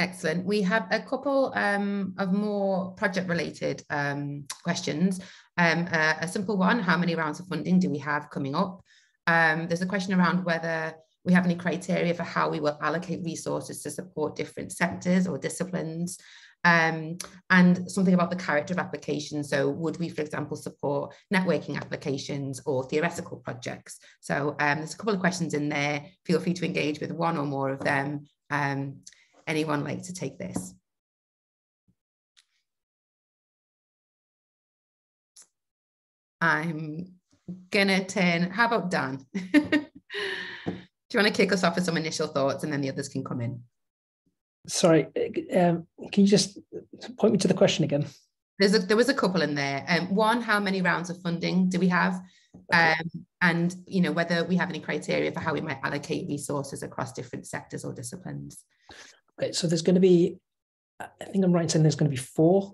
Excellent. We have a couple of more project-related questions. A simple one, how many rounds of funding do we have coming up? There's a question around whether we have any criteria for how we will allocate resources to support different sectors or disciplines. And something about the character of applications. So would we, for example, support networking applications or theoretical projects? So there's a couple of questions in there. Feel free to engage with one or more of them. Anyone like to take this? I'm gonna turn, how about Dan? Do you want to kick us off with some initial thoughts and then the others can come in? Sorry, can you just point me to the question again? There was a couple in there. One, how many rounds of funding do we have? Okay. And whether we have any criteria for how we might allocate resources across different sectors or disciplines. Okay, so there's going to be, I think I'm right in saying there's going to be 4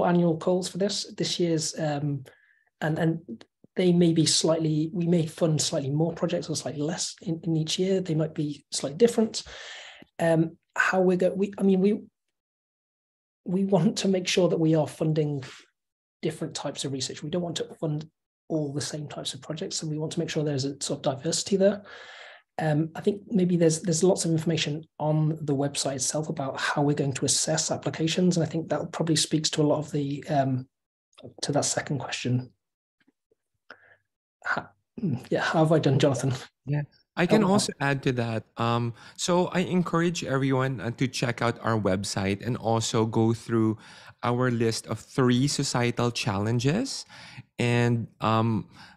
annual calls for this year's, and they may be slightly, we may fund slightly more projects or slightly less in each year. They might be slightly different. How we're going, we want to make sure that we are funding different types of research. We don't want to fund all the same types of projects, and we want to make sure there's a sort of diversity there. I think maybe there's lots of information on the website itself about how we're going to assess applications, and I think that probably speaks to a lot of the to that second question. How have I done, Jonathan? Yeah. I can also add to that. So I encourage everyone to check out our website and also go through our list of 3 societal challenges. And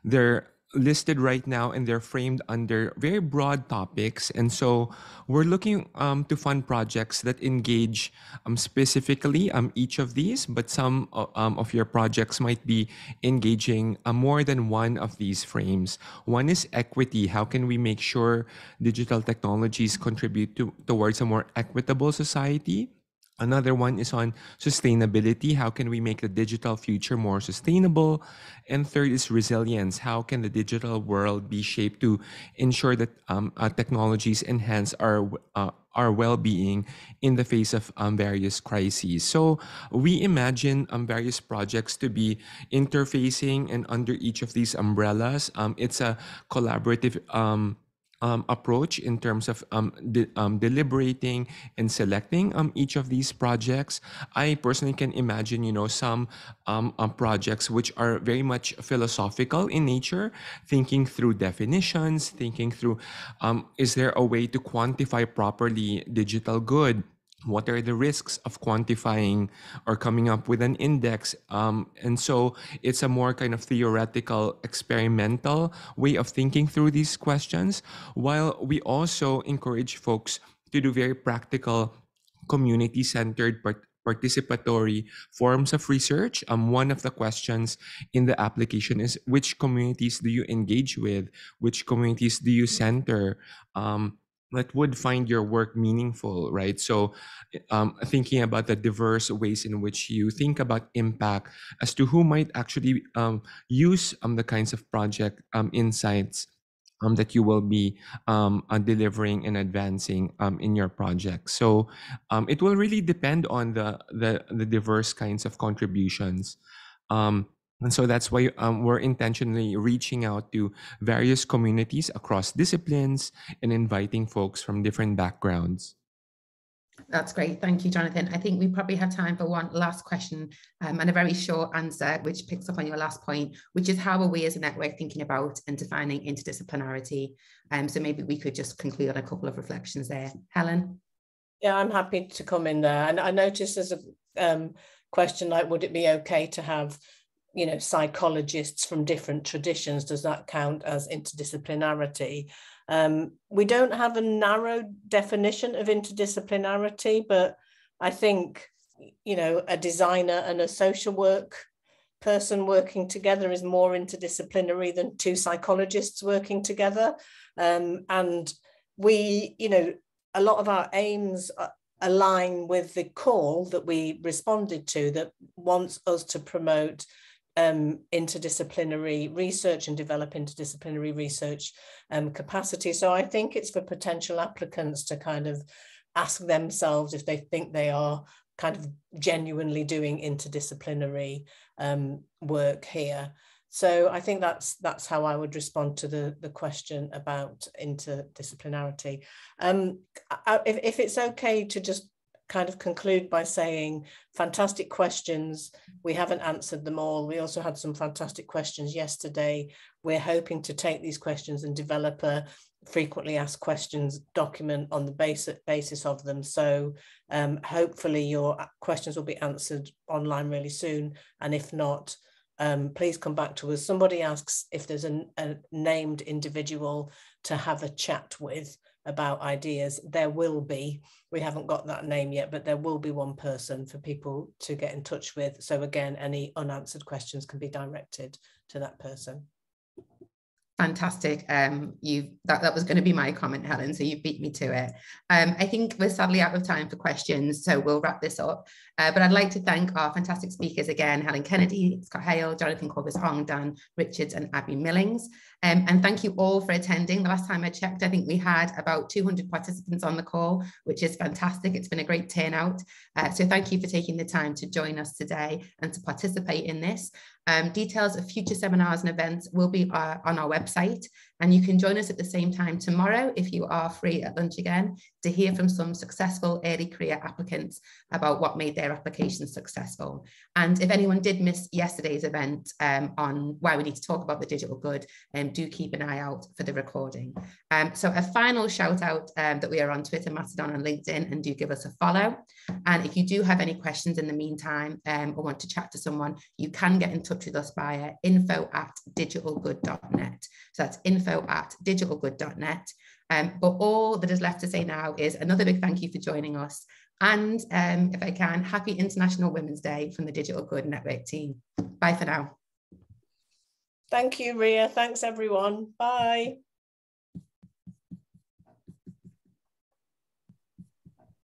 they're listed right now and they're framed under very broad topics. And so we're looking to fund projects that engage specifically each of these, but some of your projects might be engaging more than one of these frames. One is equity. How can we make sure digital technologies contribute towards a more equitable society? Another one is on sustainability. How can we make the digital future more sustainable? And third is resilience. How can the digital world be shaped to ensure that technologies enhance our well-being in the face of various crises? So we imagine various projects to be interfacing, and under each of these umbrellas, it's a collaborative approach in terms of deliberating and selecting each of these projects. I personally can imagine, some projects which are very much philosophical in nature, thinking through definitions, thinking through, is there a way to quantify properly digital good? What are the risks of quantifying or coming up with an index? And so it's a more kind of theoretical, experimental way of thinking through these questions, while we also encourage folks to do very practical, community-centered, participatory forms of research. One of the questions in the application is, which communities do you engage with? Which communities do you center? That would find your work meaningful, right? So thinking about the diverse ways in which you think about impact as to who might actually use the kinds of project insights that you will be delivering and advancing in your project. So it will really depend on the diverse kinds of contributions. And so that's why we're intentionally reaching out to various communities across disciplines and inviting folks from different backgrounds. That's great. Thank you, Jonathan. I think we probably have time for one last question and a very short answer, which picks up on your last point, which is how are we as a network thinking about and defining interdisciplinarity? So maybe we could just conclude on a couple of reflections there. Helen? Yeah, I'm happy to come in there. And I noticed there's a question like, would it be okay to have psychologists from different traditions? Does that count as interdisciplinarity? We don't have a narrow definition of interdisciplinarity, but I think, a designer and a social work person working together is more interdisciplinary than 2 psychologists working together. And we, a lot of our aims align with the call that we responded to that wants us to promote interdisciplinary research and develop interdisciplinary research capacity. So I think it's for potential applicants to kind of ask themselves if they think they are kind of genuinely doing interdisciplinary work here. So I think that's how I would respond to the question about interdisciplinarity. If it's okay to just kind of conclude by saying, fantastic questions. We haven't answered them all. We also had some fantastic questions yesterday. We're hoping to take these questions and develop a frequently asked questions document on the basis of them. So hopefully your questions will be answered online really soon. And if not, please come back to us. Somebody asks if there's a named individual to have a chat with about ideas. There will be. We haven't got that name yet, but there will be one person for people to get in touch with. So again, any unanswered questions can be directed to that person. Fantastic. That was going to be my comment, Helen, so you beat me to it. I think we're sadly out of time for questions, so we'll wrap this up. But I'd like to thank our fantastic speakers again, Helen Kennedy, Scott Hale, Jonathan Corbis-Hong, Dan Richards and Abby Millings. And thank you all for attending. The last time I checked, I think we had about 200 participants on the call, which is fantastic. It's been a great turnout. So thank you for taking the time to join us today and to participate in this. Details of future seminars and events will be on our website, and you can join us at the same time tomorrow if you are free at lunch again to hear from some successful early career applicants about what made their application successful. And if anyone did miss yesterday's event on why we need to talk about the digital good, do keep an eye out for the recording. So a final shout out that we are on Twitter, Mastodon and LinkedIn, and do give us a follow. And if you do have any questions in the meantime or want to chat to someone, you can get in touch with us via info@digitalgood.net. So that's info@digitalgood.net. But all that is left to say now is another big thank you for joining us. And if I can, happy International Women's Day from the Digital Good Network team. Bye for now. Thank you, Ria. Thanks, everyone. Bye.